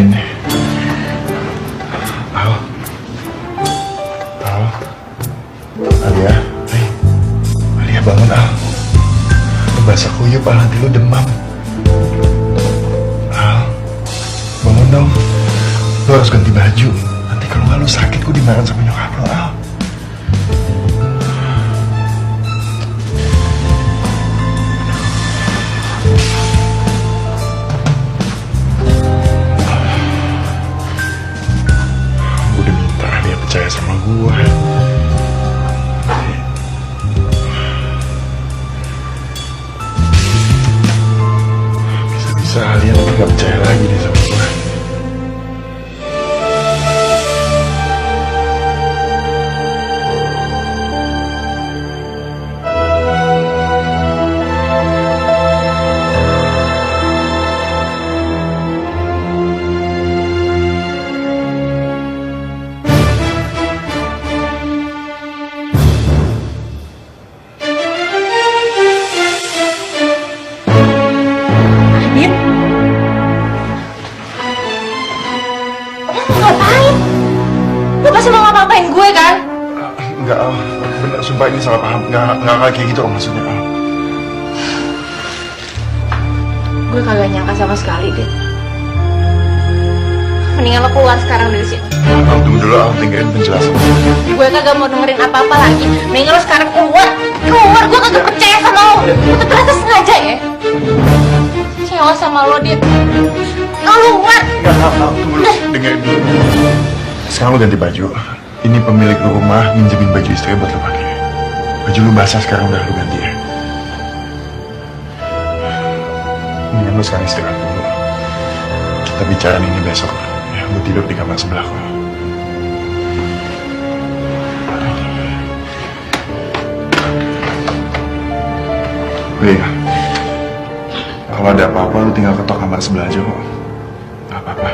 bangunin. Al. Al. Alia. Hey. Alia bangun, Al. Lu basah kuyup, Al. Nanti lu demam. Al. Bangun dong. Lu harus ganti baju. Nanti kalau nggak lu sakit, gue dimarahin sama nyokap lu, Al. Percaya sama gua. Bisa-bisa Alia gak percaya lagi deh sama gua. Enggak, Al. Bener, sumpah ini salah paham. Enggak kayak gitu, Om, maksudnya, Al. Gue kagak nyangka sama sekali, Dit. Mendingan lo keluar sekarang dari sini. Al, tunggu dulu, Al. Dengerin penjelasan. Gue kagak mau dengerin apa-apa lagi. Mendingan lo sekarang keluar. Keluar, gue kagak percaya sama lo. Lo ternyata sengaja ya. Kecewa sama lo, Dit. Keluar. Enggak, Al, tunggu dulu. Dengerin dulu. Sekarang lo ganti baju. Ini pemilik rumah minjemin baju istri buat lo pakai. Baju lu basah sekarang, udah lu ganti ya. Mendingan lu sekarang istirahat dulu. Kita bicara ini besok. Ya, lu tidur di kamar sebelah kok. Oh iya, kalau ada apa-apa lu tinggal ketok kamar sebelah aja kok. Gak apa-apa.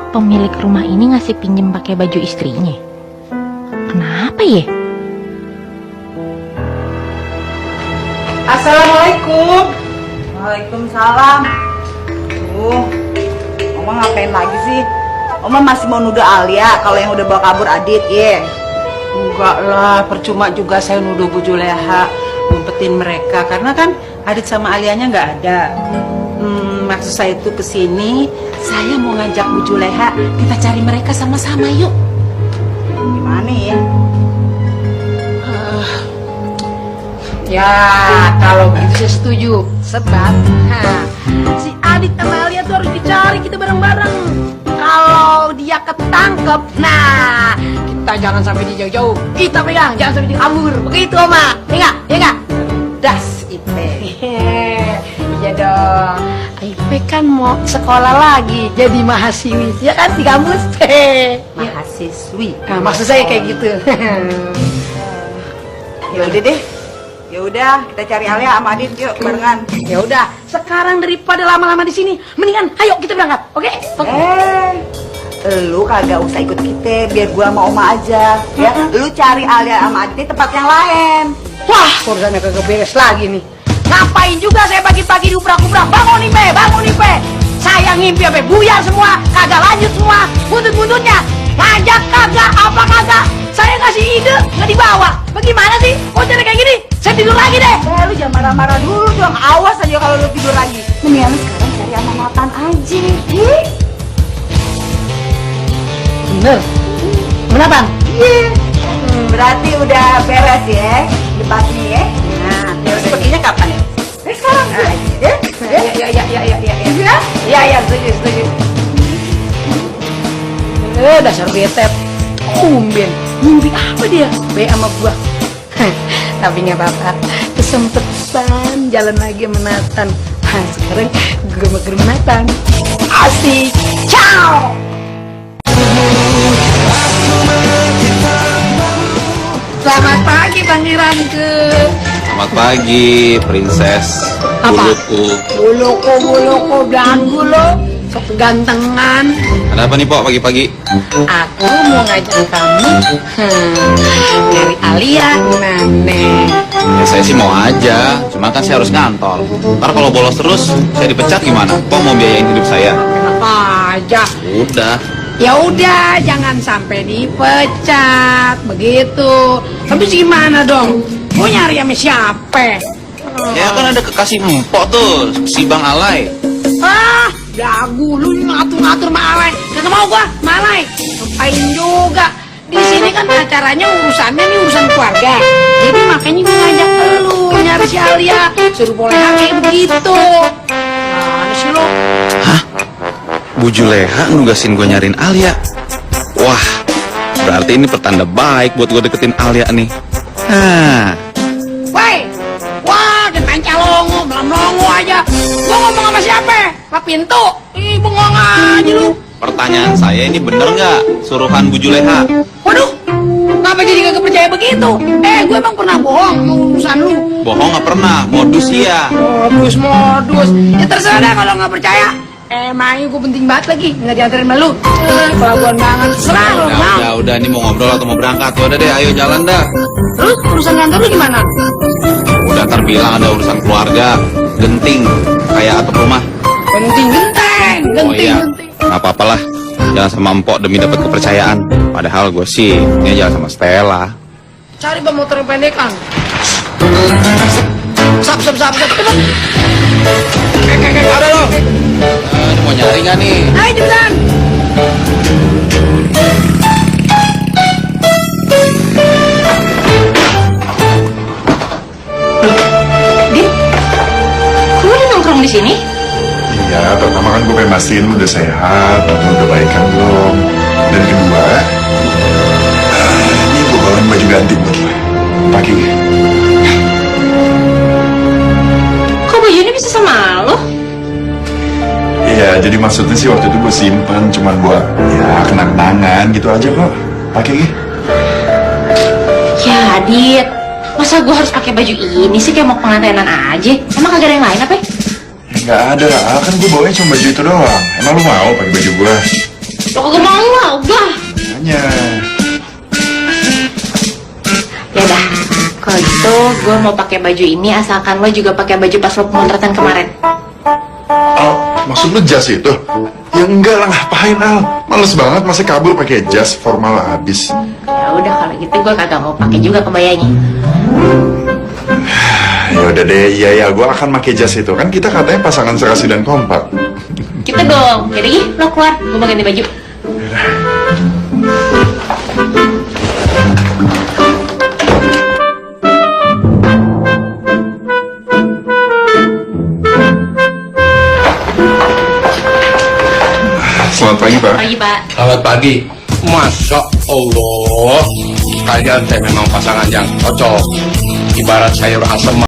Pemilik rumah ini ngasih pinjem pakai baju istrinya. Kenapa ya? Assalamualaikum. Waalaikumsalam. Oma ngapain lagi sih? Oma masih mau nuduh Alia kalau yang udah bawa kabur Adit, ya? Enggak lah, percuma juga saya nuduh Bu Juleha ngumpetin mereka karena kan Adit sama Alianya nggak ada. Maksud saya itu kesini, saya mau ngajak Bu Juleha, kita cari mereka sama-sama yuk. Gimana ya? Ya, kalau gitu saya setuju. Sebab, si Adit sama Alia tuh harus dicari kita bareng-bareng. Kalau dia ketangkep, nah kita jangan sampai dia jauh-jauh. Kita pegang, jangan sampai dia kabur. Begitu, Oma. Ya nggak? Ya nggak? Das, Ipe. Iya dong. Ipe kan mau sekolah lagi, jadi mahasiswi, ya kan di kampus. Mahasiswi. Nah, maksud saya kayak gitu. Ya udah deh. Ya udah, kita cari Alia sama Adit yuk barengan. Ya udah, sekarang daripada lama-lama di sini, mendingan ayo kita berangkat. Oke? Lu kagak usah ikut kita, biar gua sama Oma aja. Ya, lu cari Alia sama Adit di tempat yang lain. Wah, urusannya kagak beres lagi nih. Ngapain juga saya pagi-pagi diubrak-ubrak. Bangun nih, bangun nih, Saya ngimpi sampai buyar semua, kagak lanjut semua. Buntut-buntutnya ngajak kagak, apa kagak. Saya ngasih ide, nggak dibawa. Bagaimana sih? Kok jadi kayak gini? Saya tidur lagi deh. Lu jangan marah-marah dulu dong. Awas aja kalau lu tidur lagi. Mendingan lu sekarang cari sama Nathan aja. Bener. Kenapa? Berarti udah beres ya debatnya ya. Nah, terus perginya kapan ya? Sekarang ya? Ya, setuju. Dasar betet. Umben. Mimpi apa dia? Be sama gua. Tapi nggak apa-apa. Kesempetan jalan lagi sama Nathan. Sekarang gue mau ke rumah Nathan. Asik. Ciao. Selamat pagi Pangeranku. Selamat pagi, Princess. Apa? Buluku. Buluku dan bulu. sok kegantengan. Ada apa nih, Pok, pagi-pagi? Aku mau ngajak kamu nyari Alia Nane. Ya, saya sih mau aja, cuma kan saya harus ngantor. Ntar kalau bolos terus, saya dipecat gimana? Pok mau biayain hidup saya? Enak aja. Udah. Ya udah, jangan sampai dipecat begitu. Tapi gimana dong? Mau nyari sama siapa? Ya kan ada kekasih empok tuh, si Bang Alay. Ah, dagu lu ngatur-ngatur sama Alay. Kagak mau gua, sama Alay. Ngapain juga? Di sini kan acaranya urusannya nih urusan keluarga. Jadi makanya gua ngajak lu nyari si Alia, suruh boleh kayak begitu. Mana sih lu? Hah? Bu Juleha nugasin gue nyariin Alia. Wah, berarti ini pertanda baik buat gue deketin Alia nih. Hah. Woi, wah, jangan calongo, melongo aja. Gua ngomong sama siapa? Pak pintu. Ih, bengong aja lu. Pertanyaan saya ini bener nggak suruhan Bu Juleha? Waduh, kenapa jadi kagak percaya begitu? Gue emang pernah bohong sama urusan lu. Bohong nggak pernah, modus iya. Modus. Ya terserah dah kalau nggak percaya. Emangnya gue penting banget lagi nggak diantarin sama lu. Pelabuhan banget, terserah lu. Udah, ini mau ngobrol atau mau berangkat? Udah deh, ayo jalan dah. Terus urusan kantor lu gimana? Udah ntar bilang ada urusan keluarga, genting, kayak atap rumah. Genting. Oh iya, nggak apa-apa lah. Jangan sama empok demi dapat kepercayaan. Padahal gue sih, ini jalan sama Stella. Cari bang motor yang pendekan. Sap, cepet. Ada lo. Ini mau nyari nggak nih? Ayo cepetan. Dit, kok lu nongkrong di sini? Iya, pertama kan gue pengen mastiin lu udah sehat, atau udah baikan belum. Dan kedua, ini gue bawain baju ganti buat lo. Pakai ya. Kok bajunya bisa sama lo? Iya, jadi maksudnya sih waktu itu gue simpan cuman buat ya kenang-kenangan gitu aja kok. Pakai ya. Ya, Dit. Masa gue harus pakai baju ini sih kayak mau pengantinan aja? Emang kagak ada yang lain apa? Nggak ada lah, kan gue bawain cuma baju itu doang. Emang lu mau pakai baju gue? Lo kagak mau lah, udah. Hanya. Ya udah, kalau gitu gue mau pakai baju ini asalkan lo juga pakai baju pas lo pemotretan kemarin. Al, maksud lu jas itu? Ya enggak lah, ngapain Al? Males banget masa kabur pakai jas formal habis. Ya udah kalau gitu gue kagak mau pakai juga kebayanya. Ya udah deh, iya gue akan pakai jas itu. Kan kita katanya pasangan serasi dan kompak. Kita dong. Jadi lo keluar, gue mau ganti baju. Selamat pagi Pak. Pagi Pak. Selamat pagi. Masya Allah, kalian teh memang pasangan yang cocok. Ibarat sayur asem